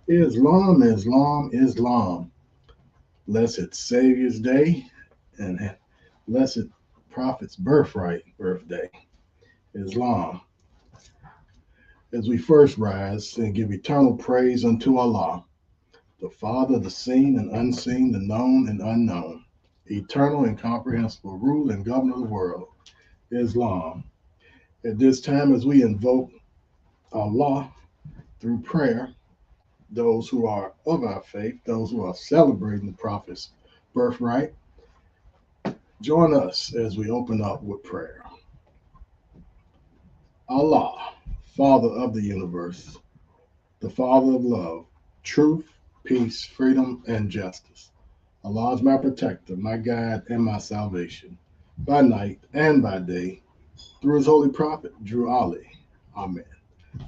Islam, Islam, Islam. Blessed Savior's Day and blessed Prophet's birthday, Islam. As we first rise and give eternal praise unto Allah, the Father, the seen and unseen, the known and unknown, eternal and comprehensible ruler and governor of the world, Islam. At this time, as we invoke Allah through prayer, those who are of our faith, those who are celebrating the Prophet's birthright, join us as we open up with prayer. Allah, Father of the universe, the Father of love, truth, peace, freedom, and justice. Allah is my protector, my guide, and my salvation, by night and by day, through his holy prophet, Drew Ali. Amen.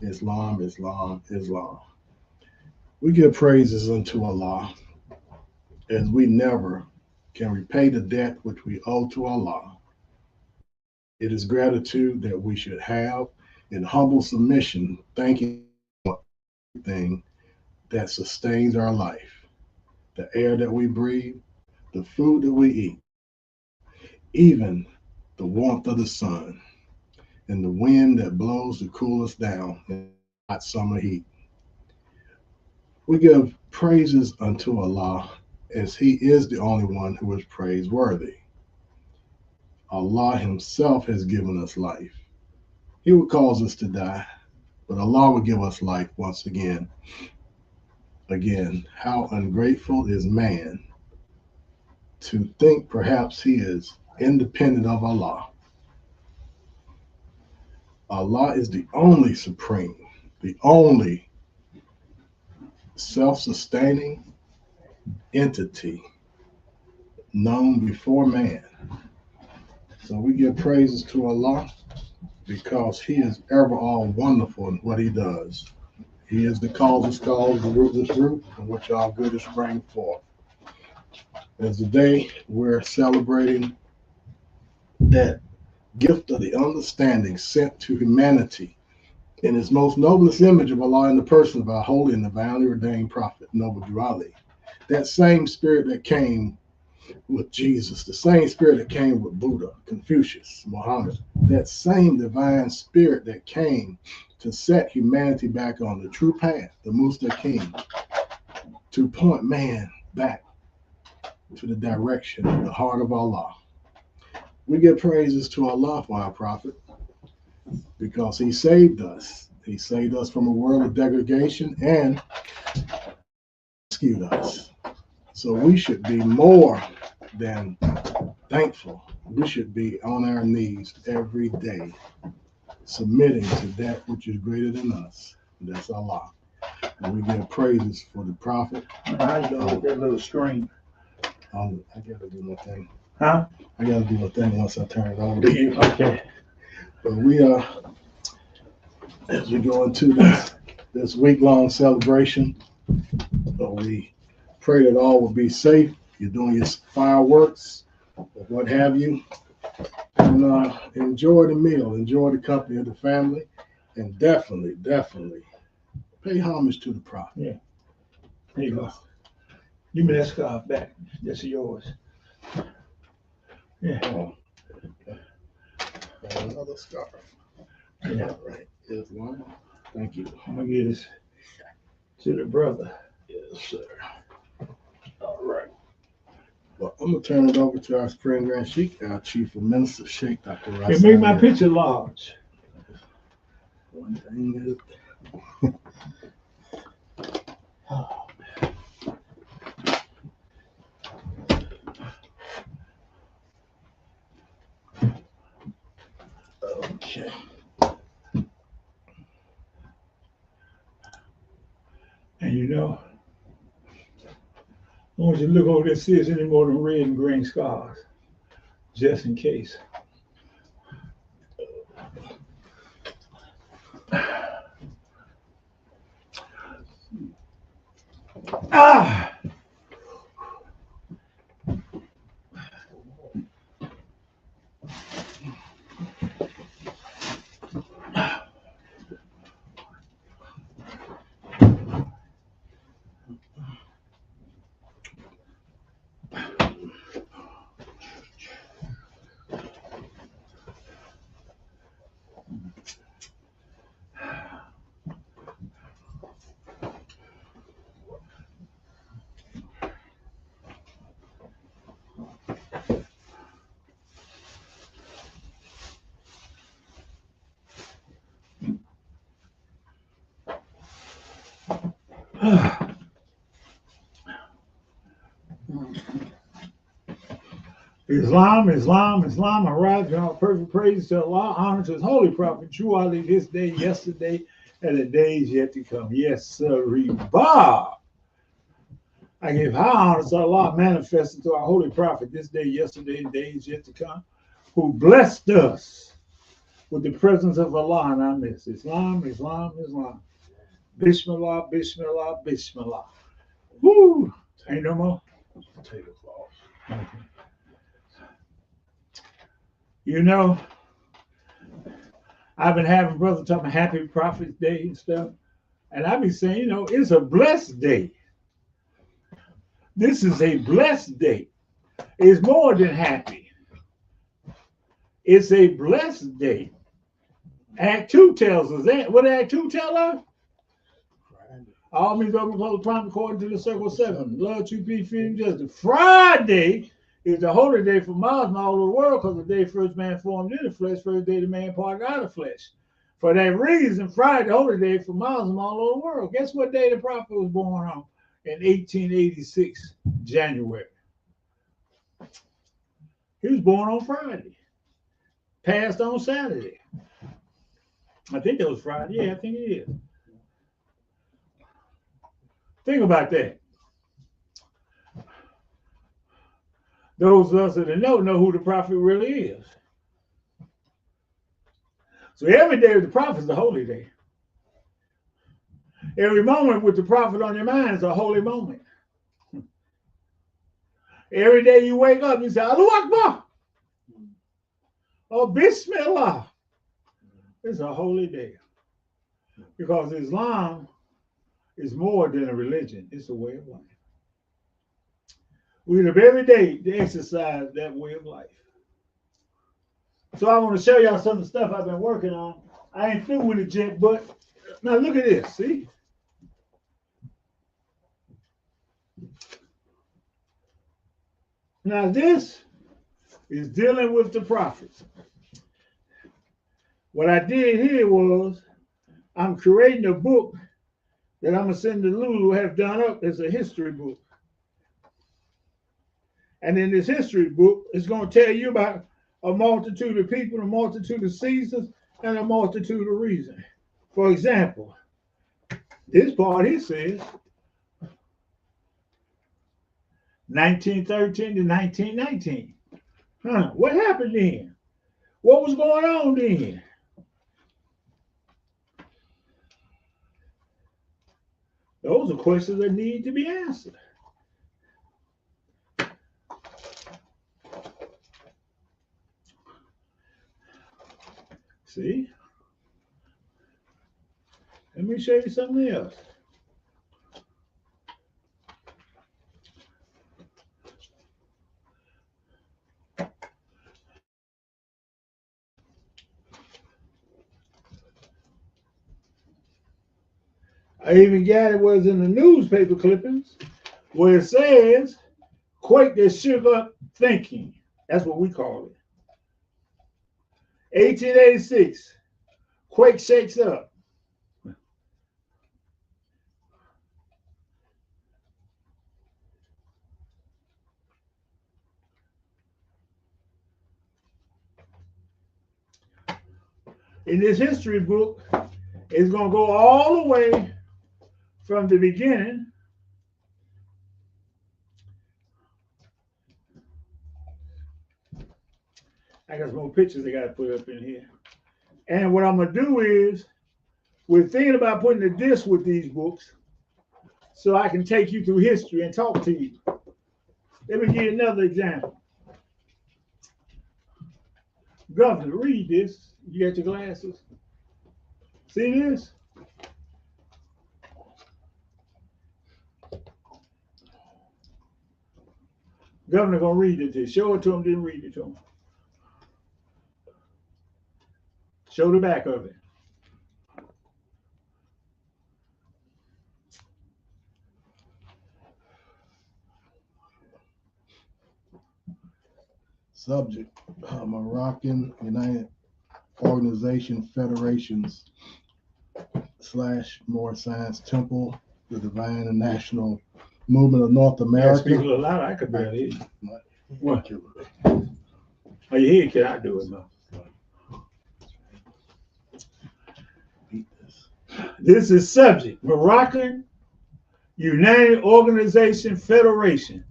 Islam, Islam, Islam. We give praises unto Allah as we never can repay the debt which we owe to Allah. It is gratitude that we should have in humble submission, thanking for everything that sustains our life, the air that we breathe, the food that we eat, even the warmth of the sun, and the wind that blows to cool us down in hot summer heat. We give praises unto Allah as He is the only one who is praiseworthy. Allah Himself has given us life. He would cause us to die, but Allah will give us life once again. Again, how ungrateful is man to think perhaps he is independent of Allah. Allah is the only supreme, the only self-sustaining entity known before man. So we give praises to Allah because He is ever all wonderful in what He does. He is the causeless cause, the rootless root, from which all good is sprang forth. As today we're celebrating that gift of the understanding sent to humanity in His most noblest image of Allah in the person of our holy and divinely ordained prophet, Noble Drew Ali. That same spirit that came with Jesus, the same spirit that came with Buddha, Confucius, Muhammad, that same divine spirit that came to set humanity back on the true path, the Mustaqim, to point man back to the direction of the heart of Allah. We give praises to Allah for our prophet because He saved us. He saved us from a world of degradation and rescued us. So we should be more than thankful. We should be on our knees every day, submitting to that which is greater than us. That's Allah. And we give praises for the prophet. How you gonna get that little screen? I gotta do my thing. Huh? I gotta do my thing once I turn it over to you. Okay. But we as we go into this week-long celebration, we pray that all will be safe. You're doing your fireworks or what have you. And enjoy the meal, enjoy the company of the family, and definitely pay homage to the prophet. Yeah. There you go. Give me that scarf back. That's yours. Yeah. Oh, another scarf. Yeah. All right. Here's one. Thank you. I'm gonna give this to the brother. Yes, sir. All right. Well, I'm going to turn it over to our Supreme Grand Sheikh, our Chief of Ministers, Sheikh Dr. Hey, make my picture large. One thing okay. And you know, I want you to look over there, see if there's any more than red and green scars, just in case. Ah! Islam, Islam, Islam, arrives in all perfect praise to Allah, honor to his holy prophet, true Ali, this day, yesterday, and the days yet to come. Yes, sir. Bob. I give high honor to Allah, manifested to our holy prophet this day, yesterday, and days yet to come, who blessed us with the presence of Allah in our midst. Islam, Islam, Islam. Bismillah, Bismillah, Bismillah. Woo! Ain't no more. Potato claws. Okay. You know, I've been having brothers talking Happy Prophet's Day and stuff, and I be saying, you know, it's a blessed day. This is a blessed day. It's more than happy. It's a blessed day. Act 2 tells us that. What did Act 2 tell us? All means open, close, prime, according to the circle 7. Love, truth, peace, freedom, justice. Friday is the holy day for Muslims all over the world because the day first man formed in the flesh, first day the man parted out of the flesh. For that reason, Friday, the holy day for Muslims all over the world. Guess what day the prophet was born on? In 1886, January. He was born on Friday. Passed on Saturday. I think that was Friday. Yeah, I think it is. Think about that. Those of us that know who the prophet really is. So every day of the prophet is a holy day. Every moment with the prophet on your mind is a holy moment. Every day you wake up, you say, Allahu Akbar. Oh, Bismillah. It's a holy day. Because Islam is more than a religion. It's a way of life. We live every day to exercise that way of life. So I want to show y'all some of the stuff I've been working on. I ain't through with it yet, but now look at this. See? Now this is dealing with the prophets. What I did here was I'm creating a book that I'm going to send to Lulu, have done up as a history book. And in this history book, it's going to tell you about a multitude of people, a multitude of seasons, and a multitude of reasons. For example, this part here says 1913 to 1919. What happened then? What was going on then? Those are questions that need to be answered. See? Let me show you something else. I even got it was in the newspaper clippings where it says, quake that shook up thinking. That's what we call it. 1886, quake shakes up. In this history book, it's going to go all the way from the beginning I got some more pictures I got to put up in here. And what I'm going to do is, we're thinking about putting a disc with these books so I can take you through history and talk to you. Let me give you another example. Governor, read this. You got your glasses? See this? Governor gonna read it to you. Show it to him, then read it to him. Show the back of it. Subject, Moroccan United Organization Federations / Moorish Science Temple the Divine and National Movement of North Yeah, America. speak a little louder. I could barely hear you. What? Thank you. Oh, you hear? Can I do it now? Beat this. This is subject. Moroccan United Organization Federation.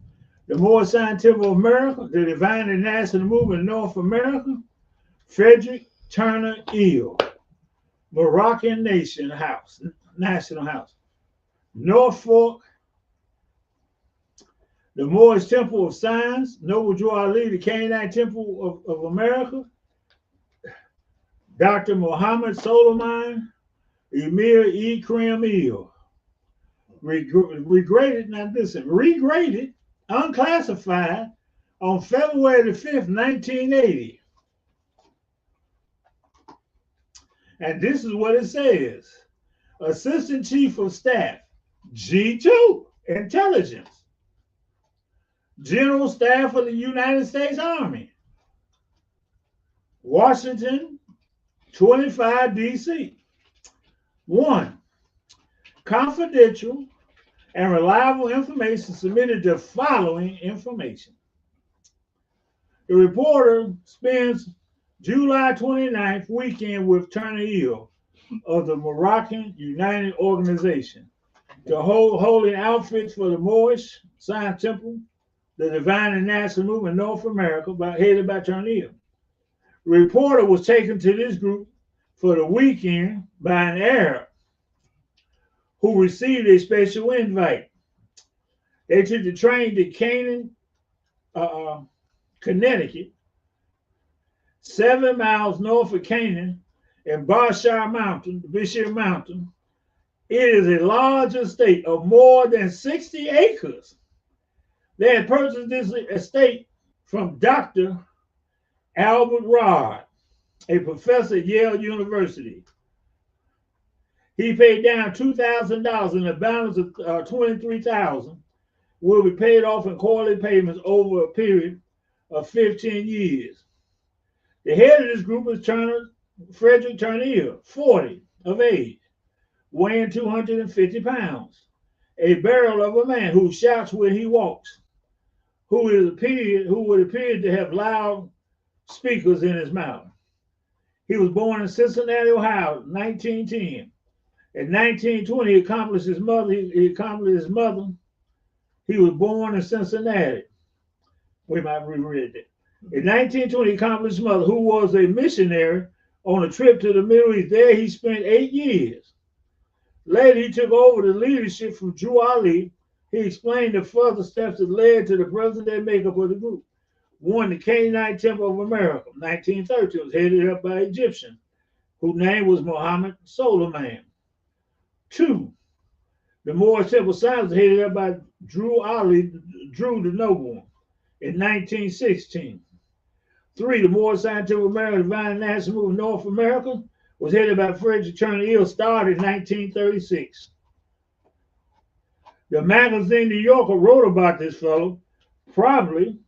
The Moorish Scientific of America, the Divine and National Movement of North America, Frederick Turner Eel, Moroccan National House, Norfolk, the Moorish Temple of Science, Noble Drew Ali, the Canaanite Temple of America, Dr. Muhammad Soliman, Emir E. Krim Eel, regraded, unclassified on February the 5th, 1980. And this is what it says. Assistant Chief of Staff, G2, Intelligence, General Staff of the United States Army, Washington, 25 D.C. 1. Confidential and reliable information submitted the following information. The reporter spends July 29th weekend with Turner Eel of the Moroccan United Organization, the holding outfits for the Moorish Science Temple, the Divine and National Movement of North America, headed by Turner Eel. The reporter was taken to this group for the weekend by an Arab who received a special invite. They took the train to Canaan, Connecticut, 7 miles north of Canaan, in Bishop Mountain. It is a large estate of more than 60 acres. They had purchased this estate from Dr. Albert Rod, a professor at Yale University. He paid down $2,000, and the balance of $23,000 will be paid off in quarterly payments over a period of 15 years. The head of this group is Frederick Turner Eel, 40 of age, weighing 250 pounds, a barrel of a man who shouts when he walks, who would appear to have loud speakers in his mouth. He was born in Cincinnati, Ohio, 1910. In 1920, he accomplished his mother. He was born in Cincinnati. We might reread that. In 1920, he accomplished his mother, who was a missionary on a trip to the Middle East. There he spent 8 years. Later, he took over the leadership from Drew Ali. He explained the further steps that led to the present-day makeup of the group. 1, the Canaanite Temple of America, 1930, was headed up by Egyptian, whose name was Muhammad Soliman. 2, the Moorish Temple of Science was headed up by Drew the Noble in 1916. 3, the Moorish Scientific American Divine National Movement of North America was headed by Frederick Turner Eel, started in 1936. The magazine New Yorker wrote about this fellow, probably,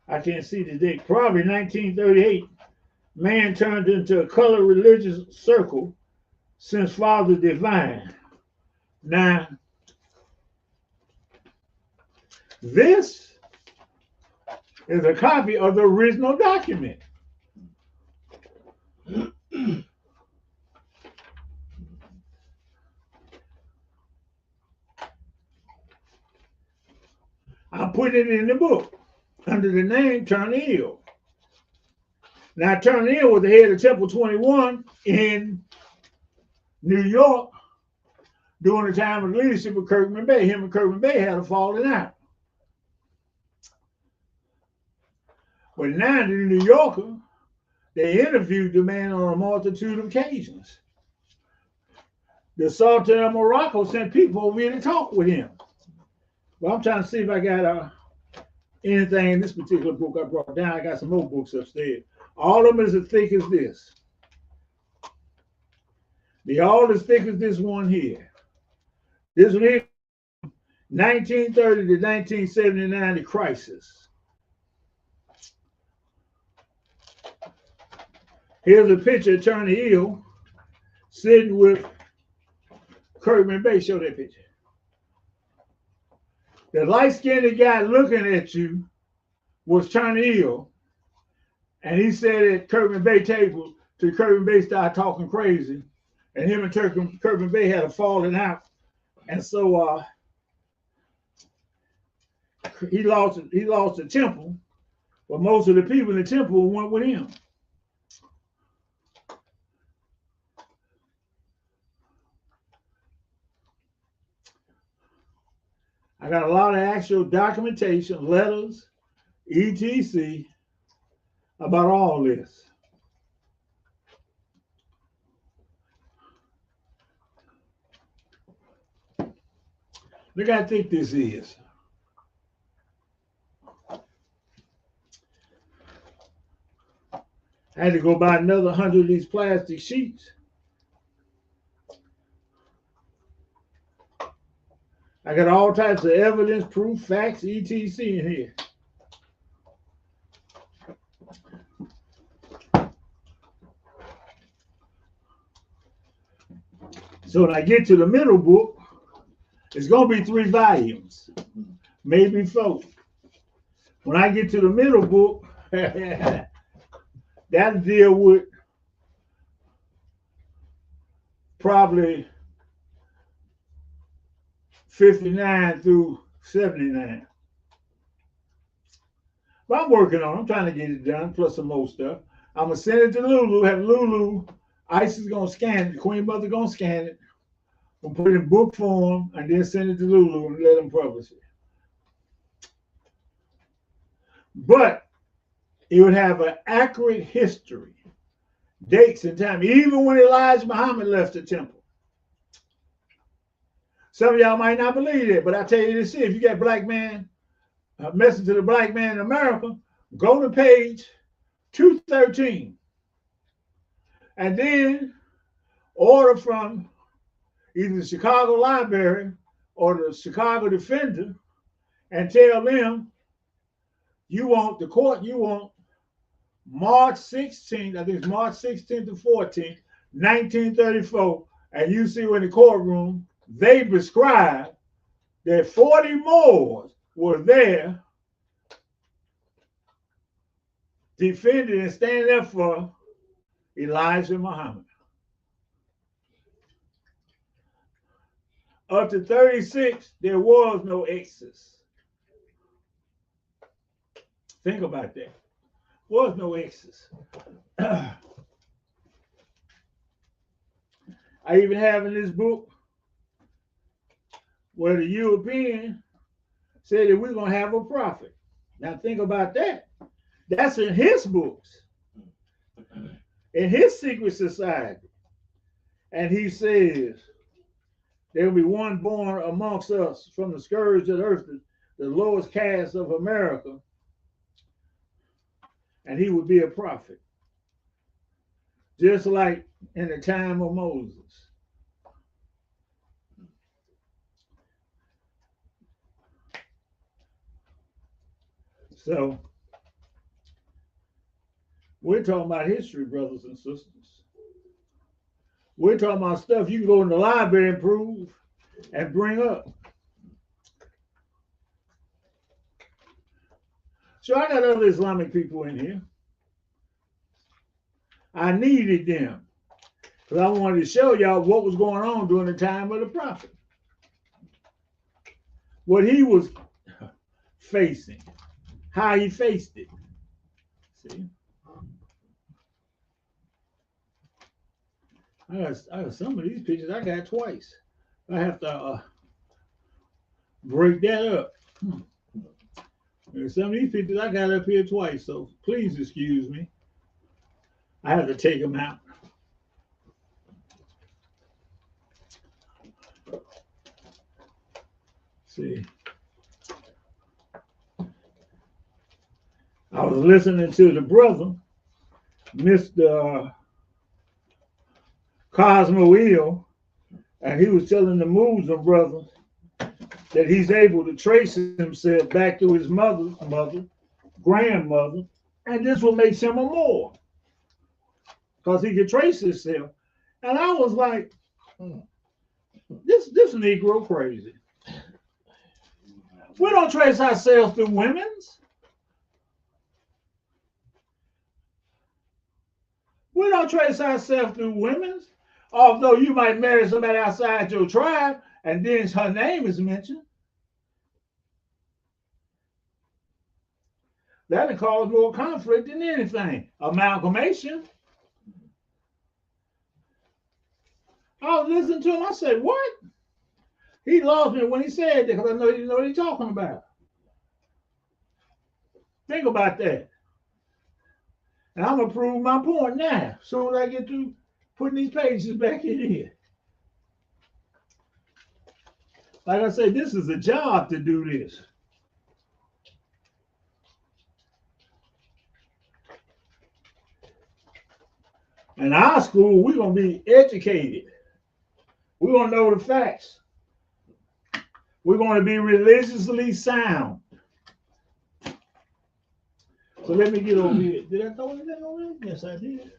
I can't see the date, probably 1938. Man turned into a colored religious circle since Father Divine. Now, this is a copy of the original document. I put it in the book under the name Turner Eel. Now, Turner Eel was the head of Temple 21 in New York during the time of the leadership of Kirkman Bay. Him and Kirkman Bay had a falling out. But now the New Yorker, they interviewed the man on a multitude of occasions. The Sultan of Morocco sent people over here to talk with him. Well, I'm trying to see if I got anything in this particular book I brought down. I got some more books upstairs. All of them is as thick as this. They're all as thick as this one here. This one here, 1930 to 1979, the crisis. Here's a picture of Turner Eel sitting with Kirkman Bay. Show that picture. The light-skinned guy looking at you was turning ill, and he said at Kirkman Bay table to Kirkman Bay started talking crazy, and him and Kirkman Bay had a falling out, and so he lost the temple, but most of the people in the temple went with him. I got a lot of actual documentation, letters, etc. about all this. Look how thick this is. I had to go buy another 100 of these plastic sheets. I got all types of evidence, proof, facts, etc. in here. So when I get to the middle book, it's going to be 3 volumes, maybe 4. When I get to the middle book, that'll deal with probably 59 through 79. But I'm working on it. I'm trying to get it done, plus some more stuff. I'm going to send it to Lulu, have Lulu, Isis is going to scan it, the Queen Mother going to scan it. We'll put it in book form and then send it to Lulu and let them publish it. But it would have an accurate history, dates and time, even when Elijah Muhammad left the temple. Some of y'all might not believe it, but I tell you this, if you got black man, a message to the black man in America, go to page 213 and then order from either the Chicago Library or the Chicago Defender and tell them you want the court, you want March 16th, I think it's March 16th to 14th, 1934, and you see in the courtroom, they prescribed that 40 Moors were there defending and standing up for Elijah Muhammad. Up to 36, there was no excess. Think about that. Was no excess. I even have in this book where the European said that we're going to have a prophet. Now think about that. That's in his books, in his secret society. And he says, there will be one born amongst us from the scourge of the earth, the lowest caste of America, and he would be a prophet, just like in the time of Moses. So we're talking about history, brothers and sisters. We're talking about stuff you can go in the library and prove and bring up. So I got other Islamic people in here. I needed them because I wanted to show y'all what was going on during the time of the prophet. What he was facing, how he faced it. See? I got some of these pictures I got twice. I have to break that up. And some of these pictures I got up here twice, so please excuse me. I have to take them out. See. I was listening to the brother, Mr. Cosmo Eel, and he was telling the Muslim brothers that he's able to trace himself back to his mother, grandmother, and this will make him a Moor. Because he could trace himself. And I was like, this Negro crazy. We don't trace ourselves through women's. We don't trace ourselves through women's. Although you might marry somebody outside your tribe and then her name is mentioned. That'll cause more conflict than anything. Amalgamation. I was listening to him. I said, what? He lost me when he said that because I know he didn't know what he's talking about. Think about that. And I'm going to prove my point now. As soon as I get through putting these pages back in here. Like I said, this is a job to do this. In our school, we're going to be educated. We're going to know the facts. We're going to be religiously sound. So let me get over here. Did I throw anything over there? Yes, I did.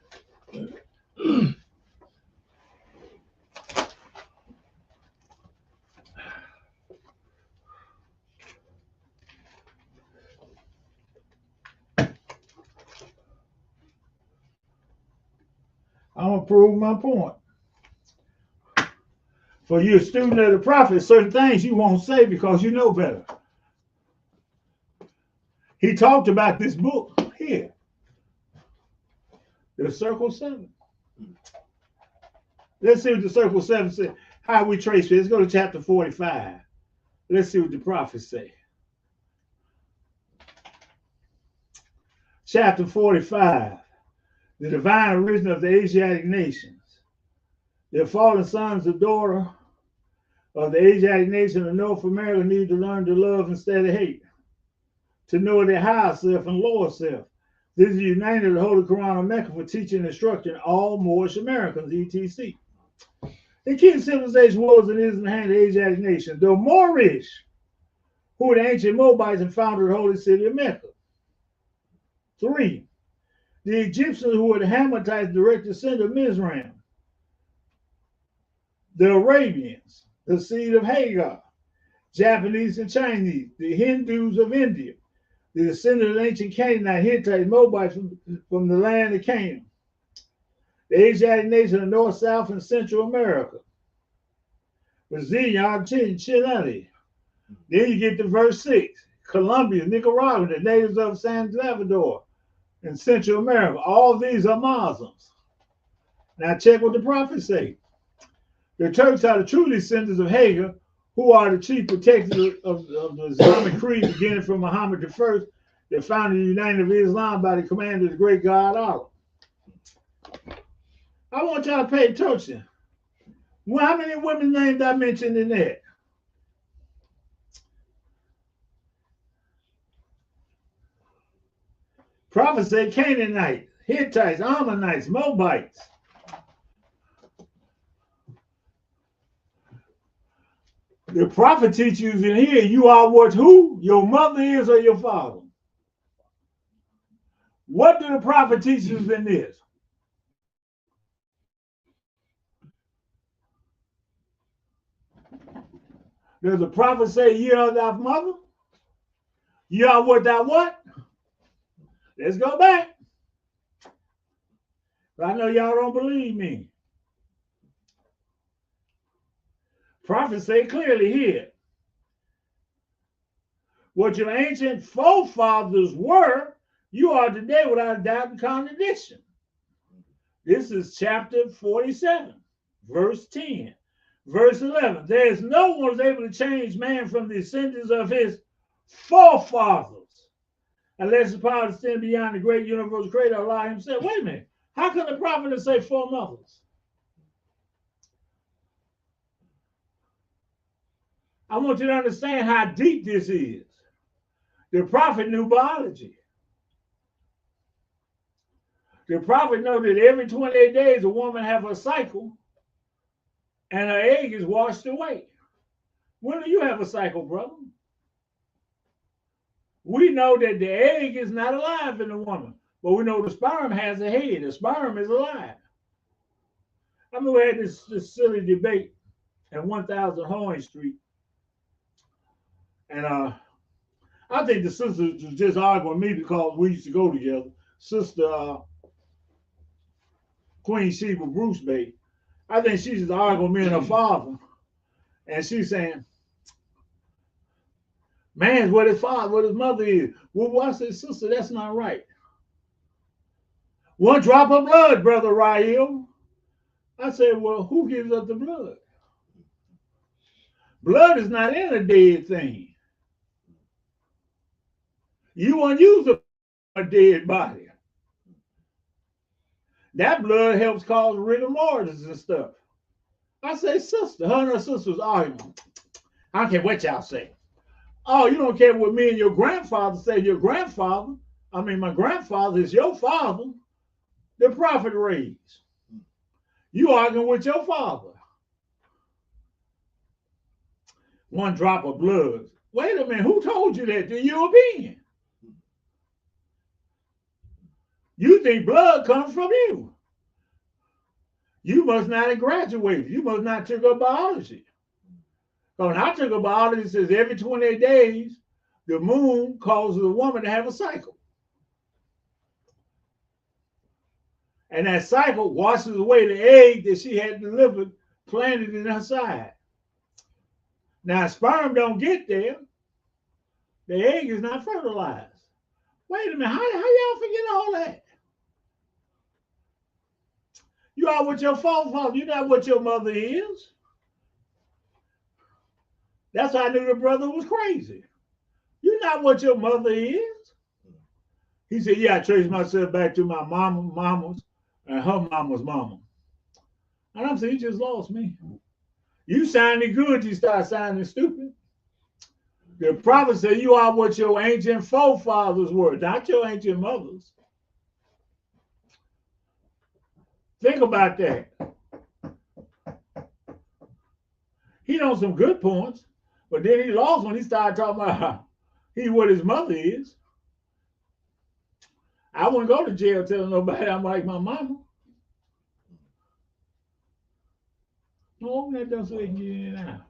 I'm going to prove my point. For you, a student of the prophet, certain things you won't say because you know better. He talked about this book here, the Circle 7. Let's see what the Circle 7 says, how we trace it. Let's go to chapter 45. Let's see what the prophets say. Chapter 45, the divine origin of the Asiatic nations. The fallen sons of Dora of the Asiatic nation of North America need to learn to love instead of hate, to know their higher self and lower self. This is united of the Holy Quran of Mecca for teaching and instructing all Moorish Americans, etc. The key to civilization was and is in the hand of the Asiatic nations. The Moorish, who were the ancient Moabites and founded the holy city of Mecca. 3. The Egyptians, who were the Hammatites, direct descendant of Mizraim. The Arabians, the seed of Hagar. Japanese and Chinese, the Hindus of India, the descendants of ancient Canaanite, Hittites, Moabites from the land of Canaan. The Asiatic nation of North, South, and Central America. Brazil, Argentina, Chile. Then you get to verse 6. Colombia, Nicaragua, the natives of San Salvador, in Central America. All these are Muslims. Now check what the prophets say. The Turks are the true descendants of Hagar, who are the chief protectors of the Islamic creed, beginning from Muhammad I, that founded the United of Islam by the command of the great God Allah. I want y'all to pay attention. Well, how many women's names I mentioned in that? Prophets say Canaanites, Hittites, Ammonites, Moabites. The prophet teaches you in here, you are what who your mother is or your father. What do the prophet teach you in this? Does the prophet say you are thy mother? You are what thou what? Let's go back. But I know y'all don't believe me. Prophets say clearly here, what your ancient forefathers were, you are today without doubt and contradiction. This is chapter 47, verse 10. Verse 11, there is no one who is able to change man from the descendants of his forefathers, unless the power to extend beyond the great universal creator Allah himself. Wait a minute. How can the prophet say foremothers? I want you to understand how deep this is. The prophet knew biology. The prophet knew that every 28 days a woman have a cycle and her egg is washed away. When do you have a cycle, brother? We know that the egg is not alive in the woman, but we know the sperm has a head. The sperm is alive. I remember we had this silly debate at 1000 Horn Street. And I think the sisters was just arguing with me because we used to go together. Sister Queen Sheba Bruce Bay. I think she's just arguing with me and her father. And she's saying, man's what his father, what his mother is. Well, I said, sister, that's not right. One drop of blood, Brother Rael. I said, well, who gives up the blood? Blood is not in a dead thing. You won't use a dead body. That blood helps cause rigor mortis and stuff. I say, sister, her and her sister was arguing. I don't care what y'all say. Oh, you don't care what me and your grandfather say. Your grandfather, I mean, my grandfather is your father, the prophet raised. You arguing with your father. One drop of blood. Wait a minute, who told you that? The European. You think blood comes from you. You must not have graduated. You must not took up biology. When I took up biology, it says every 28 days, the moon causes a woman to have a cycle. And that cycle washes away the egg that she had delivered, planted in her side. Now, sperm don't get there. The egg is not fertilized. Wait a minute, how y'all forget all that? You are what your father, you're not what your mother is. That's how I knew the brother was crazy. You're not what your mother is. He said, yeah, I traced myself back to my mama's and her mama's mama. And I'm saying, you just lost me. You sounded good, you start sounding stupid. The prophet said, you are what your ancient forefathers were, not your ancient mothers. Think about that. He knows some good points, but then he lost when he started talking about how he's what his mother is. I wouldn't go to jail telling nobody I'm like my mama. No, open that door so they can get in and out.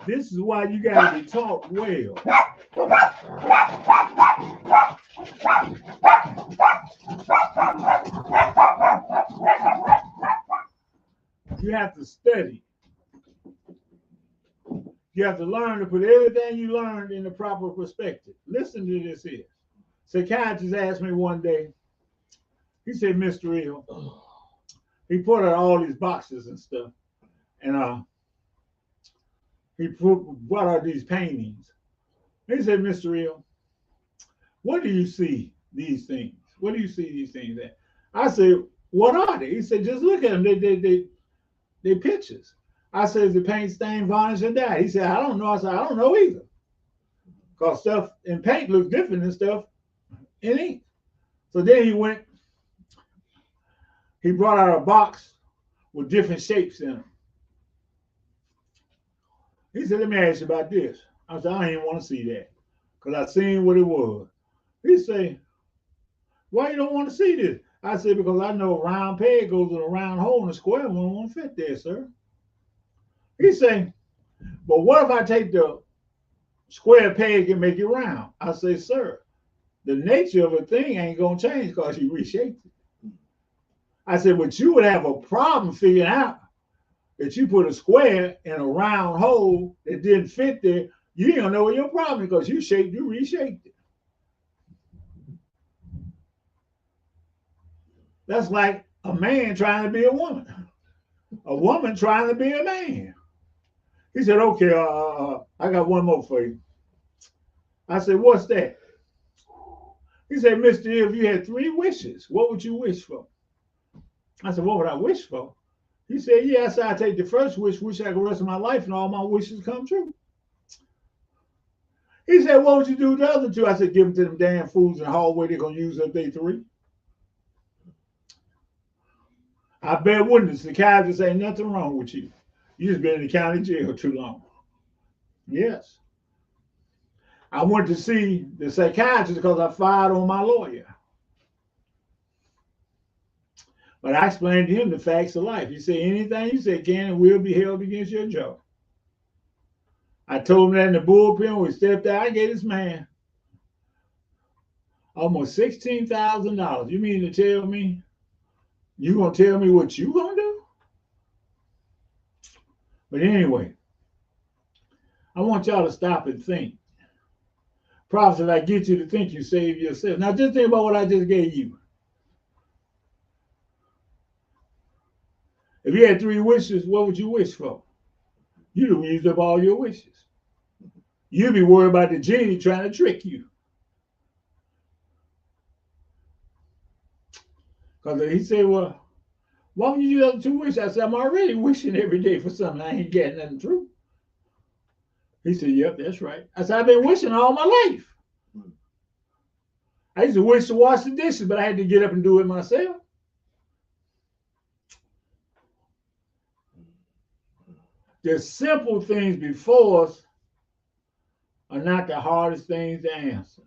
This is why you got to be taught well. You have to study. You have to learn to put everything you learned in the proper perspective. Listen to this here. Psychiatrist asked me one day, he said, Mr. Hill, he put out all these boxes and stuff. And he brought out these paintings. He said, Mr. Hill, what do you see these things? What do you see these things at? I said, what are they? He said, just look at them. They pictures. I said, is the paint stained, varnish, and dye? He said, I don't know. I said, I don't know either. Because stuff in paint looks different than stuff in ink. So then he brought out a box with different shapes in them. He said, let me ask you about this. I said, I didn't want to see that because I seen what it was. He said, why you don't want to see this? I said, because I know a round peg goes in a round hole and a square one won't fit there, sir. He said, but what if I take the square peg and make it round? I say, sir, the nature of a thing ain't going to change because you reshaped it. I said, but you would have a problem figuring out that you put a square in a round hole that didn't fit there. You ain't gonna know what your problem is because you reshaped it. That's like a man trying to be a woman trying to be a man. He said, okay, I got one more for you. I said, what's that? He said, Mr. If you had 3 wishes, what would you wish for? I said, what would I wish for? He said, yeah, I said, I take the first wish I could the rest of my life and all my wishes come true. He said, what would you do with the other 2? I said, give them to them damn fools in the hallway. They're going to use up their 3. I bear witness, the psychiatrist ain't nothing wrong with you. You just been in the county jail too long. Yes. I went to see the psychiatrist because I fired on my lawyer. But I explained to him the facts of life. He said, anything you say can and will be held against your jaw. I told him that in the bullpen. We stepped out. I gave this man almost $16,000. You mean to tell me you gonna tell me what you gonna do? But anyway, I want y'all to stop and think. Prophet, I get you to think you save yourself. Now just think about what I just gave you. If you had 3 wishes, what would you wish for? You'd have used up all your wishes. You'd be worried about the genie trying to trick you. Because he said, well, why would you use up 2 wishes? I said, I'm already wishing every day for something. I ain't getting nothing through. He said, yep, that's right. I said, I've been wishing all my life. I used to wish to wash the dishes, but I had to get up and do it myself. The simple things before us are not the hardest things to answer.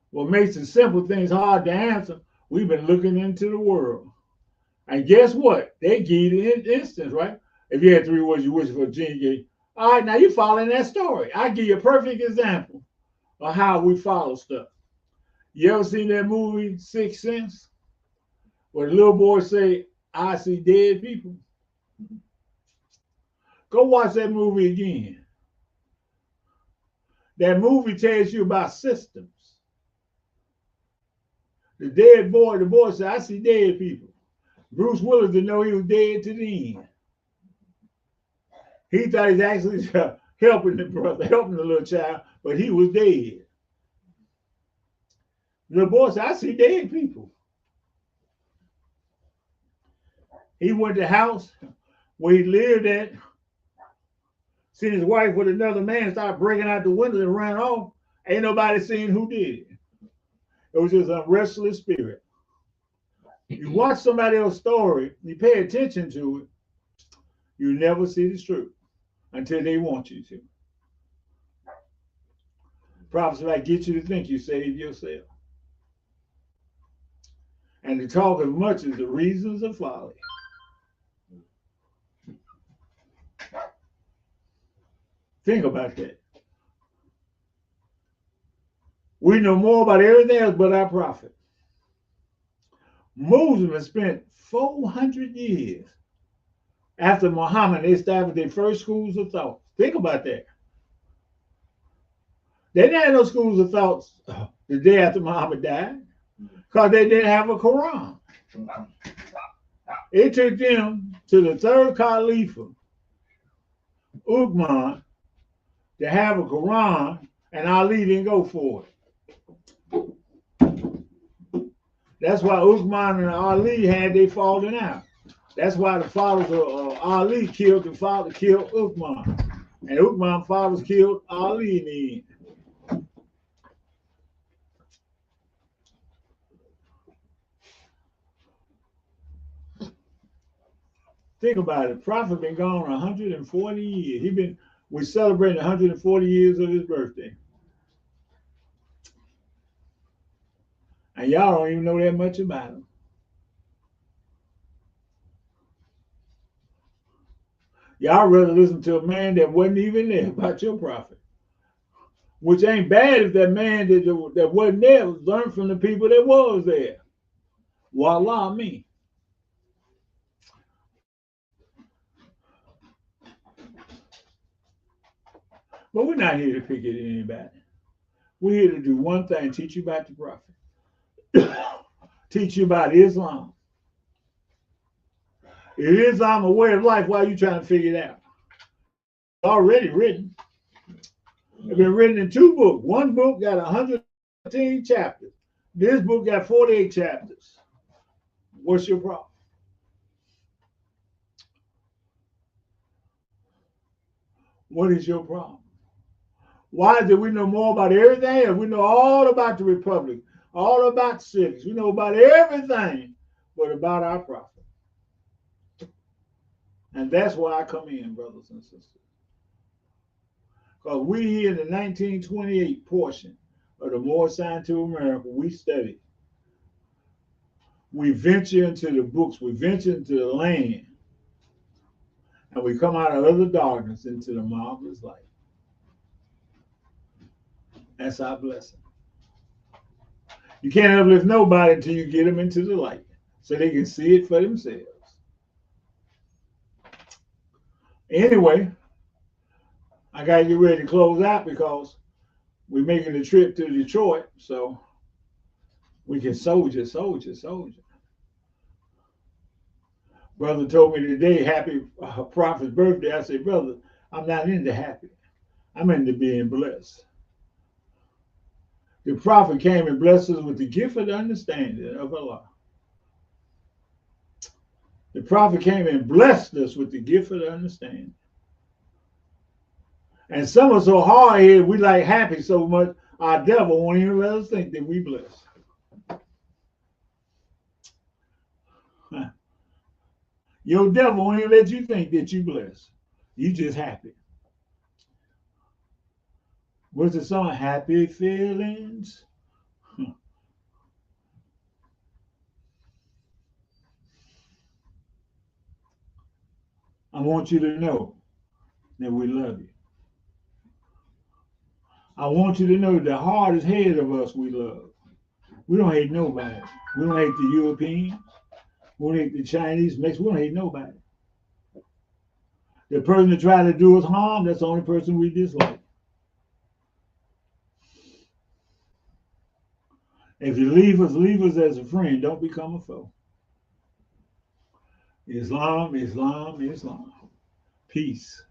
What makes the simple things hard to answer, we've been looking into the world. And guess what? They give you the instance, right? If you had 3 words you wish for a genie, all right, now you're following that story. I give you a perfect example of how we follow stuff. You ever seen that movie, Sixth Sense? Where the little boy say, I see dead people. Go watch that movie again. That movie tells you about systems. The boy said, I see dead people. Bruce Willis didn't know he was dead to the end. He thought he was actually helping the brother, helping the little child, but he was dead. The boy said, I see dead people. He went to the house where he lived at, seen his wife with another man, started breaking out the window and ran off. Ain't nobody seen who did it. It was just a restless spirit. You watch somebody else's story, you pay attention to it, you never see the truth until they want you to. Prophets like get you to think you save yourself. And to talk as much as the reasons of folly. Think about that. We know more about everything else but our prophet. Moslems spent 400 years after Muhammad, they established their first schools of thought. Think about that. They didn't have no schools of thought the day after Muhammad died because they didn't have a Quran. It took them to the third Caliph, Uthman, to have a Quran, and Ali didn't go for it. That's why Uthman and Ali had they falling out. That's why the followers of Ali killed the father, killed Uthman. And Uthman's followers killed Ali in the end. Think about it. Prophet been gone 140 years. We're celebrating 140 years of his birthday. And y'all don't even know that much about him. Y'all rather listen to a man that wasn't even there about your prophet. Which ain't bad if that man that wasn't there learned from the people that was there. Wallah me. But we're not here to pick at anybody. We're here to do one thing, teach you about the prophet. Teach you about Islam. Is Islam a way of life? Why are you trying to figure it out? It's already written. It's been written in 2 books. One book got 115 chapters. This book got 48 chapters. What's your problem? What is your problem? Why do we know more about everything? And we know all about the Republic, all about cities. We know about everything but about our prophet. And that's why I come in, brothers and sisters. Because we here in the 1928 portion of the Moorish scientific America, we study. We venture into the books, we venture into the land, and we come out of utter darkness into the marvelous light. That's our blessing. You can't uplift nobody until you get them into the light so they can see it for themselves. Anyway, I got to get ready to close out because we're making the trip to Detroit so we can soldier. Brother told me today, happy prophet's birthday. I said, brother, I'm not into happy. I'm into being blessed. The prophet came and blessed us with the gift of the understanding of Allah. The prophet came and blessed us with the gift of the understanding. And some are so hard here, we like happy so much, our devil won't even let us think that we blessed. Your devil won't even let you think that you blessed. You just happy. What's the song? Happy feelings. I want you to know that we love you. I want you to know the hardest head of us we love. We don't hate nobody. We don't hate the Europeans. We don't hate the Chinese, Mexicans. We don't hate nobody. The person that tried to do us harm, that's the only person we dislike. If you leave us as a friend. Don't become a foe. Islam, Islam, Islam. Peace.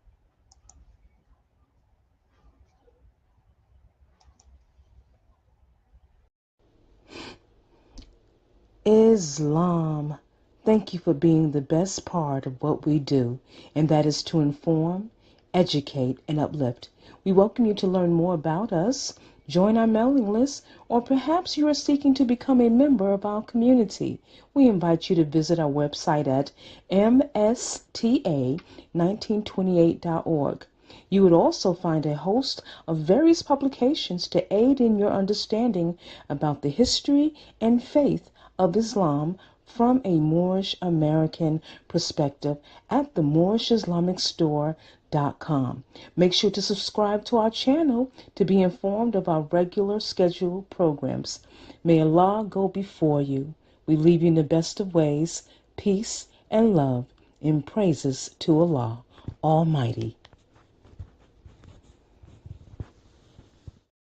Islam. Thank you for being the best part of what we do, and that is to inform, educate, and uplift. We welcome you to learn more about us, join our mailing list, or perhaps you are seeking to become a member of our community. We invite you to visit our website at msta1928.org. You would also find a host of various publications to aid in your understanding about the history and faith of Islam from a Moorish American perspective at the MoorishIslamicStore.com. Make sure to subscribe to our channel to be informed of our regular scheduled programs. May Allah go before you. We leave you in the best of ways, peace and love, in praises to Allah Almighty.